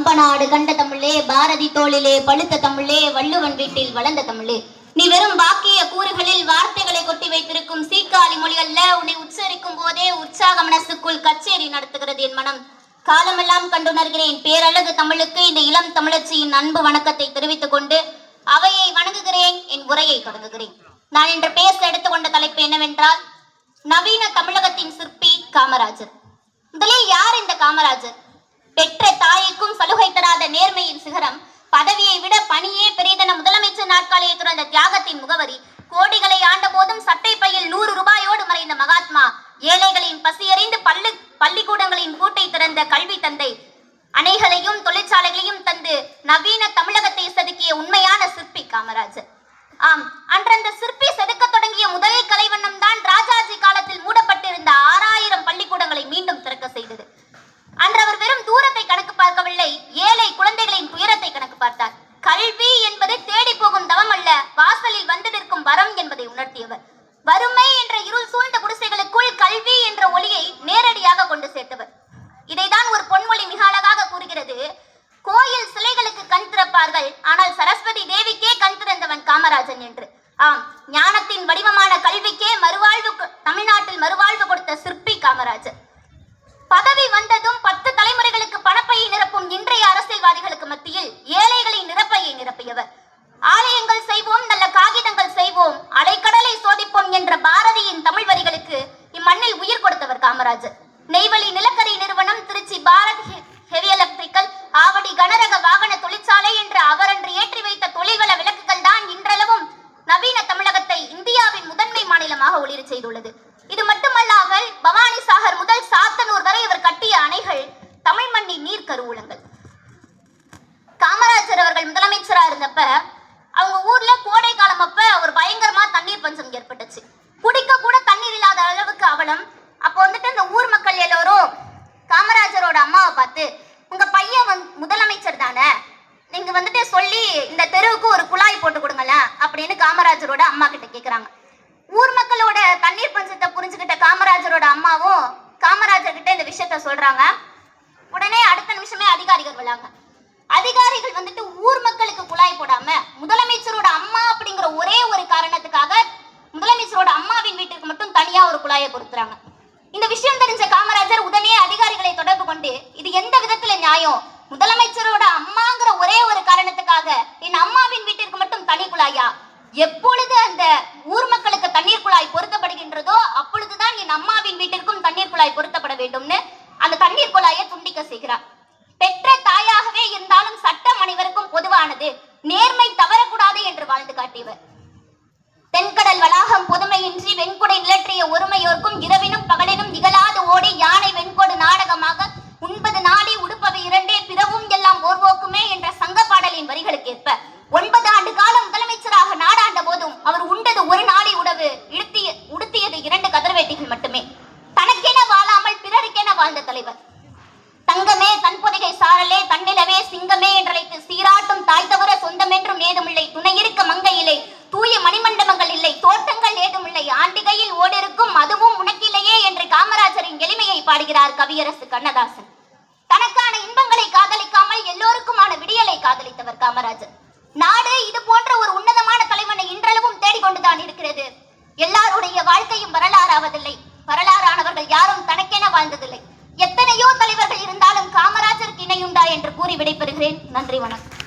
பம்பநாடு கண்ட தமிழே, பாரதி தோளிலே பழுத்த தமிழே, வள்ளுவன் வீட்டில் வளர்ந்த தமிழே. நீ வெறும் வாக்கிய கூறுகளில் வார்த்தைகளை கொட்டி வைத்திருக்கும் சீக்காளி மொழி அல்ல. உன்னை உச்சரிக்கும் போதே உற்சாக மனசுக்குள் கச்சேரி நடத்துகிறது என் மனம். காலமெல்லாம் கண்டுணர்கிறேன் பேரழகு தமிழுக்கு இந்த இளம் தமிழச்சியின் அன்பு வணக்கத்தை தெரிவித்துக் கொண்டு அவையை வணங்குகிறேன். என் உரையை தொடங்குகிறேன். நான் இன்று பேச எடுத்துக்கொண்ட தலைப்பு என்னவென்றால், நவீன தமிழகத்தின் சிற்பி காமராஜர். முதலில் யார் இந்த காமராஜர்? பெற்ற தாய்க்கும் சலுகை தராத நேர்மையின் சிகரம், பதவியை விட பணியே பெரிதென முதலமைச்சர் நாற்காலியை துறந்த தியாகத்தின் முகவரி, கோடிகளை ஆண்ட போதும் சட்டை பையில் 100 ரூபாயோடு மறைந்த மகாத்மா, ஏழைகளின் பசியறிந்து பள்ளிக்கூடங்களின் பூட்டை திறந்த கல்வி தந்தை, அணைகளையும் தொழிற்சாலைகளையும் தந்து நவீன தமிழகத்தை செதுக்கிய உண்மையான சிற்பி காமராஜர். ஆம், அன்றந்த சிற்பி செதுக்க தொடங்கிய முதல் கலைவண்ணம் தான் ராஜாஜி காலத்தில் மூடப்பட்டிருந்த 6000 பள்ளிக்கூடங்களை மீண்டும் திறக்க செய்தது. அன்று அவர் வெறும் தூரத்தை கணக்கு பார்க்கவில்லை, ஏழை குழந்தைகளின் துயரத்தை கணக்கு பார்த்தார். கல்வி என்பது தேடி போகும் தவம் அல்ல, வாசலில் வந்து நிற்கும் வரம் என்பதை உணர்த்தியவர். வறுமை என்ற இருள் சூழ்ந்த குடிசைகளுக்குள் கல்வி என்ற ஒளியை நேரடியாக கொண்டு சேர்த்தவர். இதைதான் ஒரு பொன்மொழி மிக அழகாக கூறுகிறது. கோயில் சிலைகளுக்கு கண் திறப்பார்கள், ஆனால் சரஸ்வதி தேவிக்கே கண் திறந்தவன் காமராஜன் என்று. ஆம், ஞானத்தின் வடிவமான கல்விக்கே தமிழ்நாட்டில் மறுவாழ்வு கொடுத்த சிற்பி காமராஜர். பதவி வந்ததும் 10 தலைமுறைகளுக்கு பணப்பையை நிரப்பும் இன்றைய அரசியல்வாதிகளுக்கு மத்தியில் ஏழைகளின் நிரப்பையை நிரப்பியவர். ஆலயங்கள் செய்வோம், நல்ல காகிதங்கள் செய்வோம், அலைக்கடலை சோதிப்போம் என்ற பாரதியின் தமிழ் வரிகளுக்கு இம்மண்ணில் உயிர் கொடுத்தவர் காமராஜர். நெய்வேலி நிலக்கரி நிறுவனம், திருச்சி பாரத் ஹெவி எலக்ட்ரிக்கல், ஆவடி கனரக வாகன தொழிற்சாலை என்று அவரன்று ஏற்றி வைத்த தொழில்வள விளக்குகள் தான் இன்றளவும் நவீன தமிழகத்தை இந்தியாவின் முதன்மை மாநிலமாக ஒளிரச் செய்துள்ளது. இது மட்டுமல்லாமல் பவானி சாகர் முதல் சாத்தனூர் வரை இவர் கட்டிய அணைகள் தமிழ் மண்ணின் நீர் கருவூலங்கள். காமராஜர் அவர்கள் முதலமைச்சரா இருந்தப்ப அவங்க ஊர்ல கோடை காலம் அப்ப ஒரு பயங்கரமா தண்ணீர் பஞ்சம் ஏற்பட்டுச்சு. குடிக்க கூட தண்ணீர் இல்லாத அளவுக்கு அவலம். அப்போ வந்துட்டு இந்த ஊர் மக்கள் எல்லோரும் காமராஜரோட அம்மாவை பார்த்து, உங்க பையன் முதலமைச்சர் தானே, நீங்க வந்துட்டு சொல்லி இந்த தெருவுக்கு ஒரு குழாய் போட்டு கொடுங்களேன் அப்படின்னு காமராஜரோட அம்மா கிட்ட கேட்குறாங்க. ஊர் மக்களோட தண்ணீர் பஞ்சத்தை புரிஞ்சுக்கிட்ட காமராஜரோட அம்மாவும் காமராஜர் கிட்ட இந்த விஷயத்த சொல்றாங்க. உடனே அடுத்த நிமிஷமே அதிகாரிகள் வராங்க. அதிகாரிகள் வந்துட்டு ஊர் மக்களுக்கு குழாய் போடாம முதலமைச்சரோட அம்மா அப்படிங்கிற ஒரே ஒரு காரணத்துக்காக முதலமைச்சரோட அம்மாவின் வீட்டிற்கு மட்டும் தனியா ஒரு குழாயை பொருத்துறாங்க. இந்த விஷயம் தெரிஞ்ச காமராஜர் உடனே அதிகாரிகளை தொடர்பு கொண்டு, இது எந்த விதத்துல நியாயம்? முதலமைச்சரோட அம்மாங்கிற ஒரே ஒரு காரணத்துக்காக என் அம்மாவின் வீட்டிற்கு மட்டும் தனி குழாயா? எப்பொழுது அந்த ஊர் மக்களுக்கு தண்ணீர் குழாய் பொருத்தப்படுகின்றதோ அப்பொழுதுதான் என் அம்மாவின் வீட்டிற்கும் தண்ணீர் குழாய் பொருத்தப்பட வேண்டும்னு அந்த தண்ணீர் குழாயை துண்டிக்க செய்கிறார். பெற்ற தாயாகவே இருந்தாலும் சட்டம் அனைவருக்கும் பொதுவானது, நேர்மை தவறக்கூடாது என்று வாழ்ந்து காட்டியவர். தென்கடல் வளாகம் புதுமையின்றி வெண்குடை நிலற்றிய ஒருமையோர்க்கும் இரவினும் பகலினும் இகழாது ஓடி யானை வெண்கொடு நாடகமாக உண்பது நாளி உடுப்பவை இரண்டே பிறவும் எல்லாம் ஓர்வோக்குமே என்ற சங்க பாடலின் வரிகளுக்கு ஏற்ப 9 ஆண்டு காலம் முதலமைச்சராக நாடாண்ட போதும் அவர் உண்டது ஒரு நாளை உணவு, உடுத்தியது 2 கதிர்வேட்டிகள் மட்டுமே. தனக்கென வாழாமல் பிறருக்கென வாழ்ந்த தலைவர். தங்கமே தன்பொதிகை சாரலே தன்னிலவே சிங்கமே என்றழைத்து சீராட்டும் தாய் தவிர சொந்தமென்றும் ஏதுமில்லை, துணை இருக்க மங்கையிலே தூய மணிமண்டபங்கள் இல்லை, தோட்டங்கள் ஏதுமில்லை, ஆண்டிகையில் ஓடிருக்கும் அதுவும் உனக்கில்லையே என்று காமராஜரின் எளிமையை பாடுகிறார் கவியரசு கண்ணதாசன். தனக்கான இன்பங்களை காதலிக்காமல் எல்லோருக்குமான விடியலை காதலித்தவர் காமராஜர். நாடு இது போன்ற ஒரு உன்னதமான தலைவனை இன்றளவும் தேடிக்கொண்டுதான் இருக்கிறது. எல்லாருடைய வாழ்க்கையும் வரலாறாவதில்லை, வரலாறானவர்கள் யாரும் தனக்கென வாழ்ந்ததில்லை. எத்தனையோ தலைவர்கள் இருந்தாலும் காமராஜருக்கு இணையுண்டா என்று கூறி விடைபெறுகிறேன். நன்றி, வணக்கம்.